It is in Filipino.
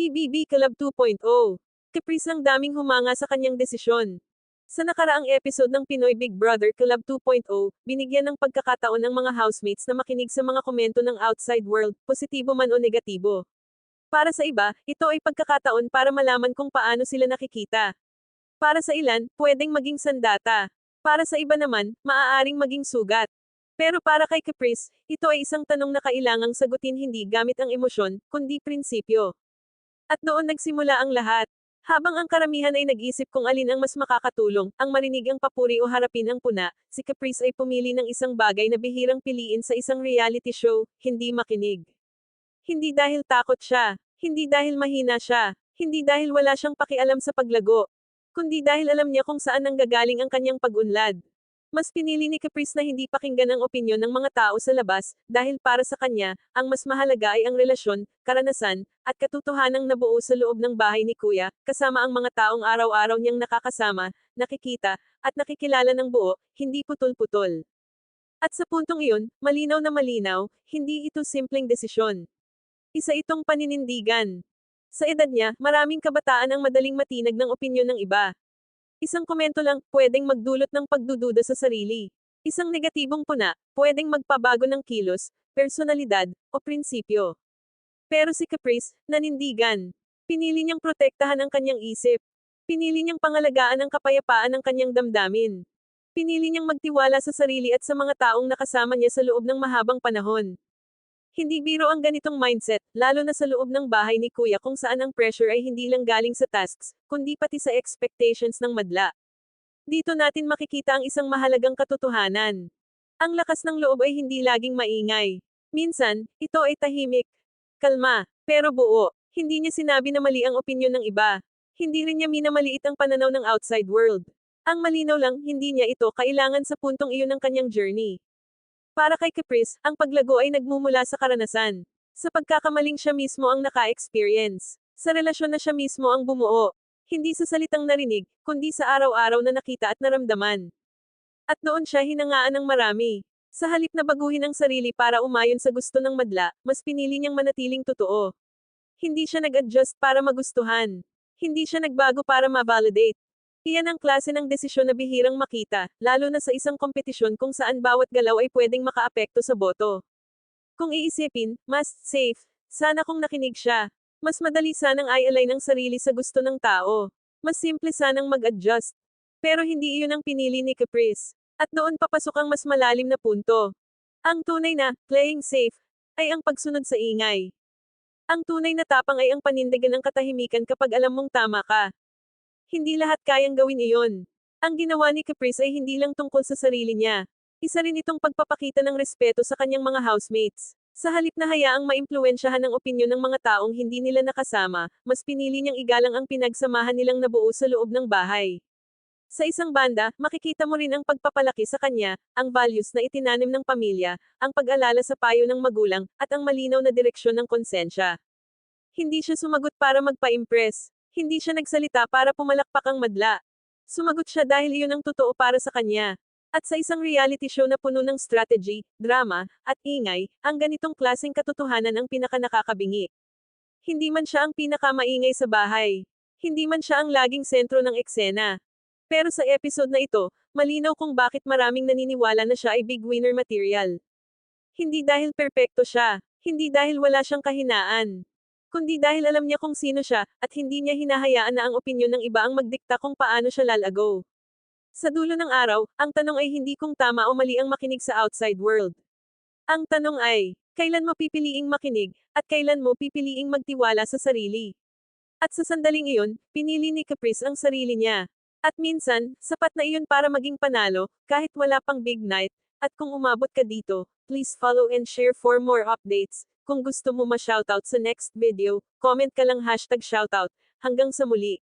PBB Club 2.0. Caprice ang daming humanga sa kanyang desisyon. Sa nakaraang episode ng Pinoy Big Brother Club 2.0, binigyan ng pagkakataon ang mga housemates na makinig sa mga komento ng outside world, positibo man o negatibo. Para sa iba, ito ay pagkakataon para malaman kung paano sila nakikita. Para sa ilan, pwedeng maging sandata. Para sa iba naman, maaaring maging sugat. Pero para kay Caprice, ito ay isang tanong na kailangang sagutin hindi gamit ang emosyon, kundi prinsipyo. At doon nagsimula ang lahat. Habang ang karamihan ay nag-isip kung alin ang mas makakatulong, ang marinig ang papuri o harapin ang puna, si Caprice ay pumili ng isang bagay na bihirang piliin sa isang reality show, hindi makinig. Hindi dahil takot siya, hindi dahil mahina siya, hindi dahil wala siyang pakialam sa paglago, kundi dahil alam niya kung saan nanggagaling ang kanyang pag-unlad. Mas pinili ni Caprice na hindi pakinggan ang opinyon ng mga tao sa labas, dahil para sa kanya, ang mas mahalaga ay ang relasyon, karanasan, at katotohanang nabuo sa loob ng bahay ni Kuya, kasama ang mga taong araw-araw niyang nakakasama, nakikita, at nakikilala ng buo, hindi putol-putol. At sa puntong iyon, malinaw na malinaw, hindi ito simpleng desisyon. Isa itong paninindigan. Sa edad niya, maraming kabataan ang madaling matinag ng opinyon ng iba. Isang komento lang, pwedeng magdulot ng pagdududa sa sarili. Isang negatibong puna, pwedeng magpabago ng kilos, personalidad, o prinsipyo. Pero si Caprice, nanindigan. Pinili niyang protektahan ang kanyang isip. Pinili niyang pangalagaan ang kapayapaan ng kanyang damdamin. Pinili niyang magtiwala sa sarili at sa mga taong nakasama niya sa loob ng mahabang panahon. Hindi biro ang ganitong mindset, lalo na sa loob ng bahay ni Kuya kung saan ang pressure ay hindi lang galing sa tasks, kundi pati sa expectations ng madla. Dito natin makikita ang isang mahalagang katotohanan. Ang lakas ng loob ay hindi laging maingay. Minsan, ito ay tahimik, kalma, pero buo. Hindi niya sinabi na mali ang opinyon ng iba. Hindi rin niya minamaliit ang pananaw ng outside world. Ang malinaw lang, hindi niya ito kailangan sa puntong iyon ng kanyang journey. Para kay Caprice, ang paglago ay nagmumula sa karanasan. Sa pagkakamaling siya mismo ang naka-experience. Sa relasyon na siya mismo ang bumuo. Hindi sa salitang narinig, kundi sa araw-araw na nakita at naramdaman. At doon siya hinangaan ng marami. Sa halip na baguhin ang sarili para umayon sa gusto ng madla, mas pinili niyang manatiling totoo. Hindi siya nag-adjust para magustuhan. Hindi siya nagbago para ma-validate. Iyan ang klase ng desisyon na bihirang makita, lalo na sa isang kompetisyon kung saan bawat galaw ay pwedeng makaapekto sa boto. Kung iisipin, mas safe, sana kung nakinig siya. Mas madali sanang i-align ang sarili sa gusto ng tao. Mas simple sanang mag-adjust. Pero hindi iyon ang pinili ni Caprice. At doon papasok ang mas malalim na punto. Ang tunay na, playing safe, ay ang pagsunod sa ingay. Ang tunay na tapang ay ang panindigan ng katahimikan kapag alam mong tama ka. Hindi lahat kayang gawin iyon. Ang ginawa ni Caprice ay hindi lang tungkol sa sarili niya. Isa rin itong pagpapakita ng respeto sa kanyang mga housemates. Sa halip na hayaang maimpluwensyahan ang opinyon ng mga taong hindi nila nakasama, mas pinili niyang igalang ang pinagsamahan nilang nabuo sa loob ng bahay. Sa isang banda, makikita mo rin ang pagpapalaki sa kanya, ang values na itinanim ng pamilya, ang pag-alala sa payo ng magulang, at ang malinaw na direksyon ng konsensya. Hindi siya sumagot para magpa-impress. Hindi siya nagsalita para pumalakpak ang madla. Sumagot siya dahil iyon ang totoo para sa kanya. At sa isang reality show na puno ng strategy, drama, at ingay, ang ganitong klaseng katotohanan ang pinakanakakabingi. Hindi man siya ang pinakamaingay sa bahay. Hindi man siya ang laging sentro ng eksena. Pero sa episode na ito, malinaw kung bakit maraming naniniwala na siya ay big winner material. Hindi dahil perpekto siya. Hindi dahil wala siyang kahinaan. Kundi dahil alam niya kung sino siya, at hindi niya hinahayaan na ang opinyon ng iba ang magdikta kung paano siya lalago. Sa dulo ng araw, ang tanong ay hindi kung tama o mali ang makinig sa outside world. Ang tanong ay, kailan mo pipiliing makinig, at kailan mo pipiliing magtiwala sa sarili? At sa sandaling iyon, pinili ni Caprice ang sarili niya. At minsan, sapat na iyon para maging panalo, kahit wala pang big night. At kung umabot ka dito, please follow and share for more updates. Kung gusto mo ma-shoutout sa next video, comment ka lang #shoutout. Hanggang sa muli.